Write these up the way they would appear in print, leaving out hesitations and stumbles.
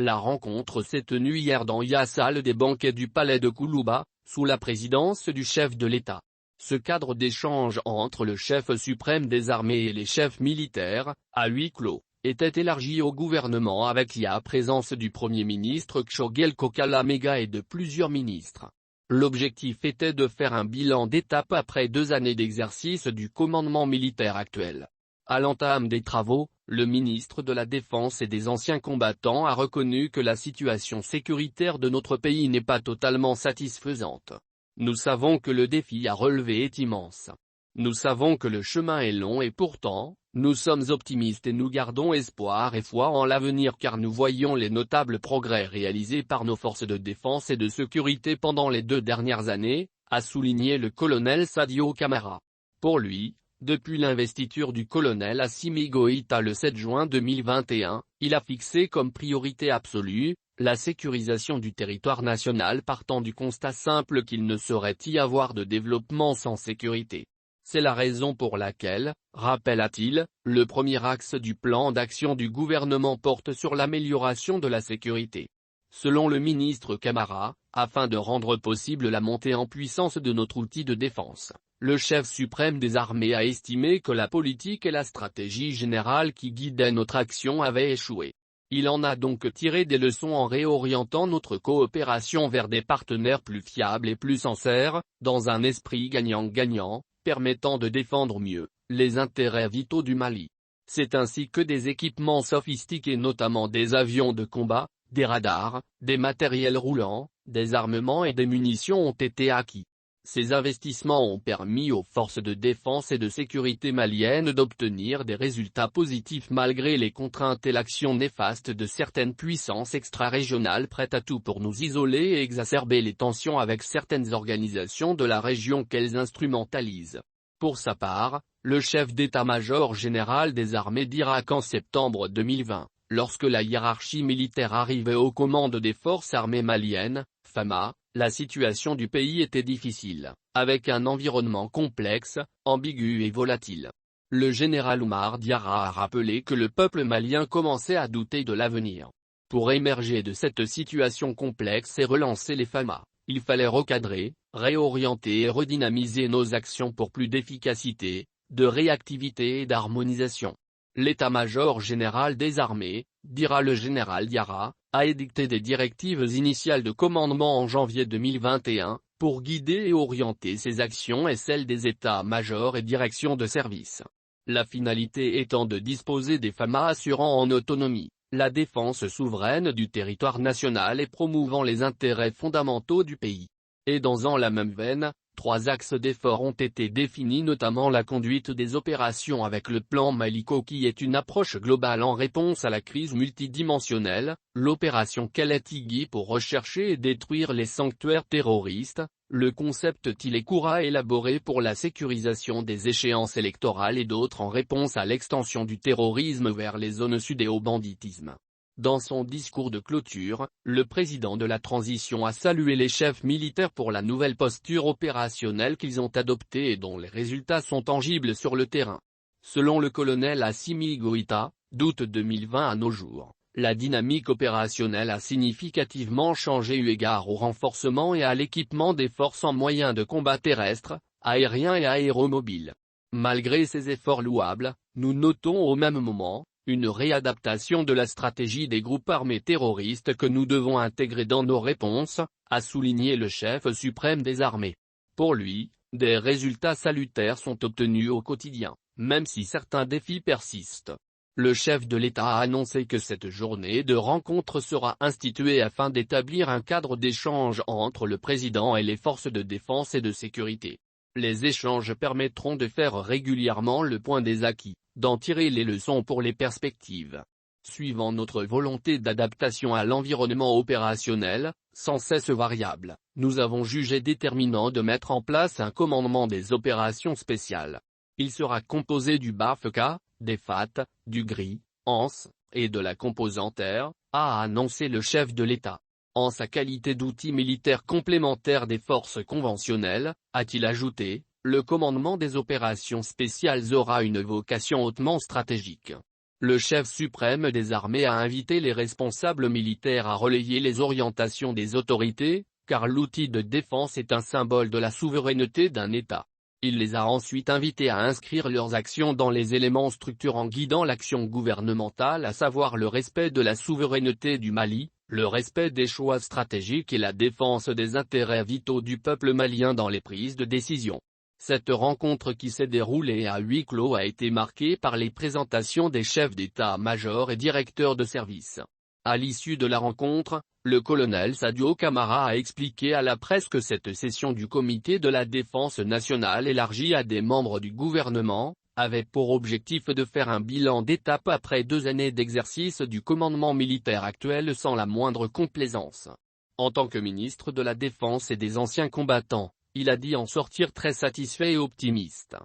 La rencontre s'est tenue hier dans la salle des banquets du palais de Koulouba, sous la présidence du chef de l'État. Ce cadre d'échange entre le chef suprême des armées et les chefs militaires, à huis clos, était élargi au gouvernement avec la présence du Premier ministre Tshogel Kokalamega et de plusieurs ministres. L'objectif était de faire un bilan d'étape après 2 années d'exercice du commandement militaire actuel. À l'entame des travaux, le ministre de la Défense et des anciens combattants a reconnu que la situation sécuritaire de notre pays n'est pas totalement satisfaisante. Nous savons que le défi à relever est immense. Nous savons que le chemin est long et pourtant, nous sommes optimistes et nous gardons espoir et foi en l'avenir car nous voyons les notables progrès réalisés par nos forces de défense et de sécurité pendant les 2 dernières années, a souligné le colonel Sadio Camara. Pour lui, depuis l'investiture du colonel Assimi Goïta le 7 juin 2021, il a fixé comme priorité absolue, la sécurisation du territoire national partant du constat simple qu'il ne saurait y avoir de développement sans sécurité. C'est la raison pour laquelle, rappela-t-il, le premier axe du plan d'action du gouvernement porte sur l'amélioration de la sécurité. Selon le ministre Camara, afin de rendre possible la montée en puissance de notre outil de défense, le chef suprême des armées a estimé que la politique et la stratégie générale qui guidaient notre action avaient échoué. Il en a donc tiré des leçons en réorientant notre coopération vers des partenaires plus fiables et plus sincères, dans un esprit gagnant-gagnant, permettant de défendre mieux les intérêts vitaux du Mali. C'est ainsi que des équipements sophistiqués notamment des avions de combat, des radars, des matériels roulants, des armements et des munitions ont été acquis. Ces investissements ont permis aux forces de défense et de sécurité maliennes d'obtenir des résultats positifs malgré les contraintes et l'action néfaste de certaines puissances extra-régionales prêtes à tout pour nous isoler et exacerber les tensions avec certaines organisations de la région qu'elles instrumentalisent. Pour sa part, le chef d'état-major général des armées d'Irak en septembre 2020, lorsque la hiérarchie militaire arrivait aux commandes des forces armées maliennes, FAMA, la situation du pays était difficile, avec un environnement complexe, ambigu et volatile. Le général Oumar Diarra a rappelé que le peuple malien commençait à douter de l'avenir. Pour émerger de cette situation complexe et relancer les FAMA, il fallait recadrer, réorienter et redynamiser nos actions pour plus d'efficacité, de réactivité et d'harmonisation. L'état-major général des armées, dira le général Diarra, a édicté des directives initiales de commandement en janvier 2021, pour guider et orienter ses actions et celles des états-majors et directions de service. La finalité étant de disposer des FAMA assurant en autonomie, la défense souveraine du territoire national et promouvant les intérêts fondamentaux du pays. Et dans la même veine, 3 axes d'efforts ont été définis notamment la conduite des opérations avec le plan Maliko qui est une approche globale en réponse à la crise multidimensionnelle, l'opération Kaletigui pour rechercher et détruire les sanctuaires terroristes, le concept Tilekura élaboré pour la sécurisation des échéances électorales et d'autres en réponse à l'extension du terrorisme vers les zones sud et au banditisme. Dans son discours de clôture, le président de la transition a salué les chefs militaires pour la nouvelle posture opérationnelle qu'ils ont adoptée et dont les résultats sont tangibles sur le terrain. Selon le colonel Assimi Goïta, d'août 2020 à nos jours, la dynamique opérationnelle a significativement changé eu égard au renforcement et à l'équipement des forces en moyens de combat terrestres, aériens et aéromobiles. Malgré ces efforts louables, nous notons au même moment une réadaptation de la stratégie des groupes armés terroristes que nous devons intégrer dans nos réponses, a souligné le chef suprême des armées. Pour lui, des résultats salutaires sont obtenus au quotidien, même si certains défis persistent. Le chef de l'État a annoncé que cette journée de rencontre sera instituée afin d'établir un cadre d'échange entre le président et les forces de défense et de sécurité. Les échanges permettront de faire régulièrement le point des acquis, d'en tirer les leçons pour les perspectives. Suivant notre volonté d'adaptation à l'environnement opérationnel, sans cesse variable, nous avons jugé déterminant de mettre en place un commandement des opérations spéciales. Il sera composé du BAFK, des FAT, du GRI, ANS, et de la composante R, a annoncé le chef de l'État. En sa qualité d'outil militaire complémentaire des forces conventionnelles, a-t-il ajouté, le commandement des opérations spéciales aura une vocation hautement stratégique. Le chef suprême des armées a invité les responsables militaires à relayer les orientations des autorités, car l'outil de défense est un symbole de la souveraineté d'un État. Il les a ensuite invités à inscrire leurs actions dans les éléments structurants guidant l'action gouvernementale, à savoir le respect de la souveraineté du Mali, le respect des choix stratégiques et la défense des intérêts vitaux du peuple malien dans les prises de décision. Cette rencontre qui s'est déroulée à huis clos a été marquée par les présentations des chefs d'état-major et directeurs de service. À l'issue de la rencontre, le colonel Sadio Camara a expliqué à la presse que cette session du Comité de la Défense nationale élargie à des membres du gouvernement avait pour objectif de faire un bilan d'étape après 2 années d'exercice du commandement militaire actuel sans la moindre complaisance. En tant que ministre de la Défense et des anciens combattants, il a dit en sortir très satisfait et optimiste.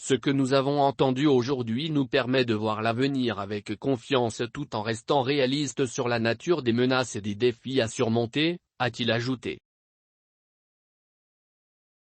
Ce que nous avons entendu aujourd'hui nous permet de voir l'avenir avec confiance tout en restant réaliste sur la nature des menaces et des défis à surmonter, a-t-il ajouté.